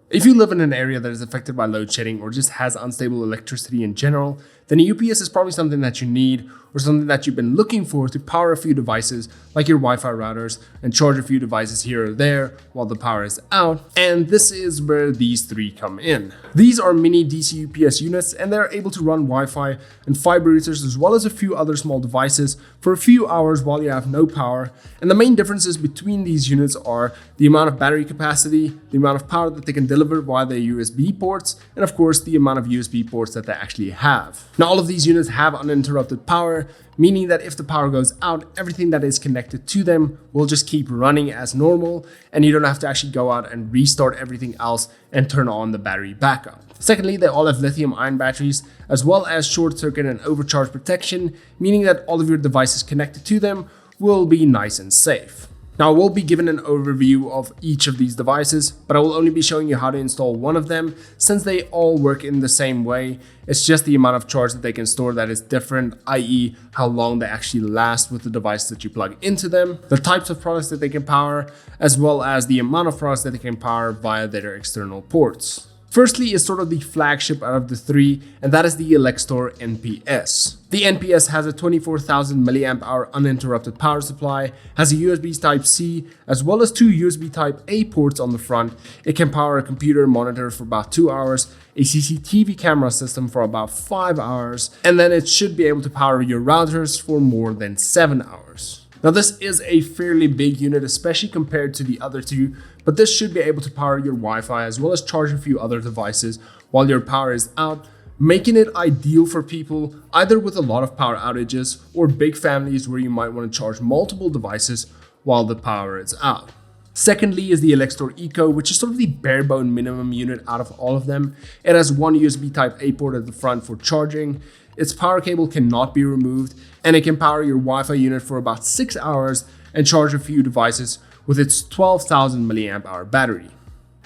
If you live in an area that is affected by load shedding or just has unstable electricity in general, then a UPS is probably something that you need or something that you've been looking for to power a few devices like your Wi-Fi routers and charge a few devices here or there while the power is out. And this is where these three come in. These are mini DC UPS units, and they're able to run Wi-Fi and fiber routers as well as a few other small devices for a few hours while you have no power. And the main differences between these units are the amount of battery capacity, the amount of power that they can deliver via their USB ports, and of course the amount of USB ports that they actually have. Now all of these units have uninterrupted power, meaning that if the power goes out, everything that is connected to them will just keep running as normal, and you don't have to actually go out and restart everything else and turn on the battery backup. Secondly, they all have lithium-ion batteries, as well as short circuit and overcharge protection, meaning that all of your devices connected to them will be nice and safe. Now I will be given an overview of each of these devices, but I will only be showing you how to install one of them since they all work in the same way. It's just the amount of charge that they can store that is different, i.e. how long they actually last with the device that you plug into them, the types of products that they can power, as well as the amount of products that they can power via their external ports. Firstly is sort of the flagship out of the three, and that is the Elecstor NPS. The NPS has a 24,000 mAh uninterrupted power supply, has a USB Type-C, as well as two USB Type-A ports on the front. It can power a computer monitor for about 2 hours, a CCTV camera system for about 5 hours, and then it should be able to power your routers for more than 7 hours. Now this is a fairly big unit, especially compared to the other two, but this should be able to power your Wi-Fi as well as charge a few other devices while your power is out, making it ideal for people either with a lot of power outages or big families where you might want to charge multiple devices while the power is out. Secondly is the Elecstor Eco, which is sort of the bare bone minimum unit out of all of them. It has one USB Type-A port at the front for charging. Its power cable cannot be removed, and it can power your Wi-Fi unit for about 6 hours and charge a few devices with its 12,000 mAh battery.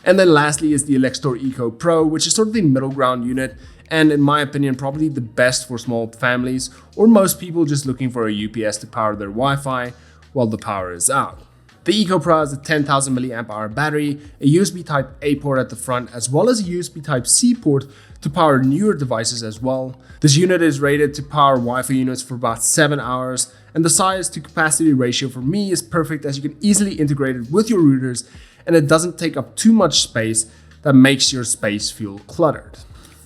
And then lastly is the Elecstor Eco-Pro, which is sort of the middle ground unit, and in my opinion probably the best for small families or most people just looking for a UPS to power their Wi-Fi while the power is out. The Eco-Pro has a 10,000 mAh battery, a USB Type-A port at the front, as well as a USB Type-C port to power newer devices as well. This unit is rated to power Wi-Fi units for about 7 hours, and the size to capacity ratio for me is perfect as you can easily integrate it with your routers, and it doesn't take up too much space that makes your space feel cluttered.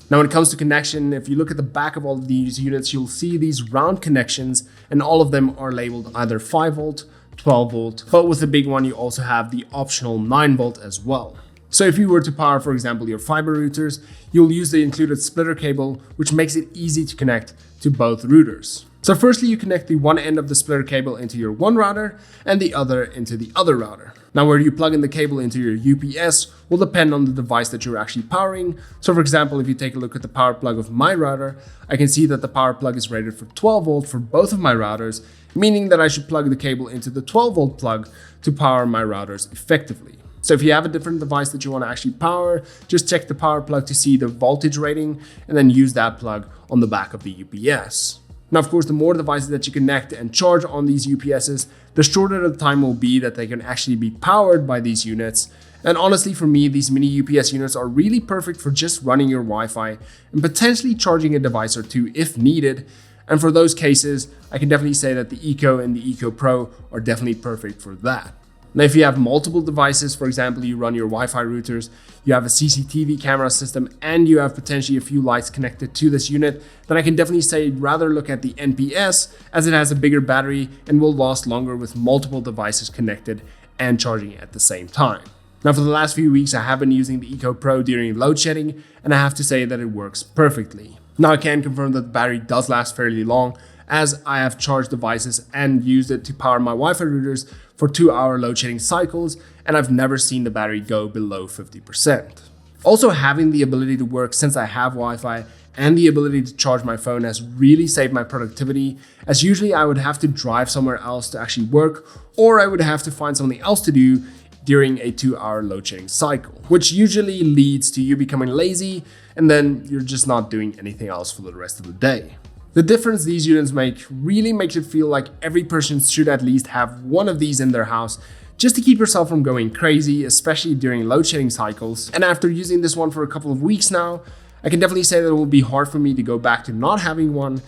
Now when it comes to connection, if you look at the back of all of these units, you'll see these round connections, and all of them are labeled either 5 volt, 12 volt, but with the big one you also have the optional 9 volt as well. So if you were to power, for example, your fiber routers, you'll use the included splitter cable, which makes it easy to connect to both routers. So firstly, you connect the one end of the splitter cable into your one router and the other into the other router. Now where you plug in the cable into your UPS will depend on the device that you're actually powering. So for example, if you take a look at the power plug of my router, I can see that the power plug is rated for 12 volt for both of my routers, meaning that I should plug the cable into the 12 volt plug to power my routers effectively. So if you have a different device that you want to actually power, just check the power plug to see the voltage rating and then use that plug on the back of the UPS. Now, of course, the more devices that you connect and charge on these UPSs, the shorter the time will be that they can actually be powered by these units. And honestly, for me, these mini UPS units are really perfect for just running your Wi-Fi and potentially charging a device or two if needed. And for those cases, I can definitely say that the Eco and the Eco-Pro are definitely perfect for that. Now, if you have multiple devices, for example, you run your Wi-Fi routers, you have a CCTV camera system, and you have potentially a few lights connected to this unit, then I can definitely say rather look at the NPS as it has a bigger battery and will last longer with multiple devices connected and charging at the same time. Now, for the last few weeks, I have been using the Eco-Pro during load shedding, and I have to say that it works perfectly. Now, I can confirm that the battery does last fairly long, as I have charged devices and used it to power my Wi-Fi routers for 2-hour load shedding cycles, and I've never seen the battery go below 50%. Also, having the ability to work since I have Wi-Fi and the ability to charge my phone has really saved my productivity, as usually I would have to drive somewhere else to actually work, or I would have to find something else to do during a 2-hour load shedding cycle, which usually leads to you becoming lazy and then you're just not doing anything else for the rest of the day. The difference these units make really makes it feel like every person should at least have one of these in their house just to keep yourself from going crazy, especially during load shedding cycles. And after using this one for a couple of weeks now, I can definitely say that it will be hard for me to go back to not having one,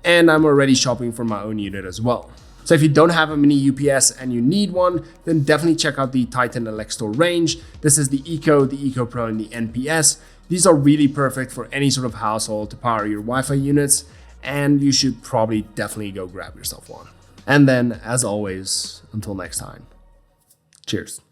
and I'm already shopping for my own unit as well. So if you don't have a mini UPS and you need one, then definitely check out the Titan Elecstor range. This is the Eco, the Eco-Pro, and the NPS. These are really perfect for any sort of household to power your Wi-Fi units, and you should probably definitely go grab yourself one. And then, as always, until next time, cheers.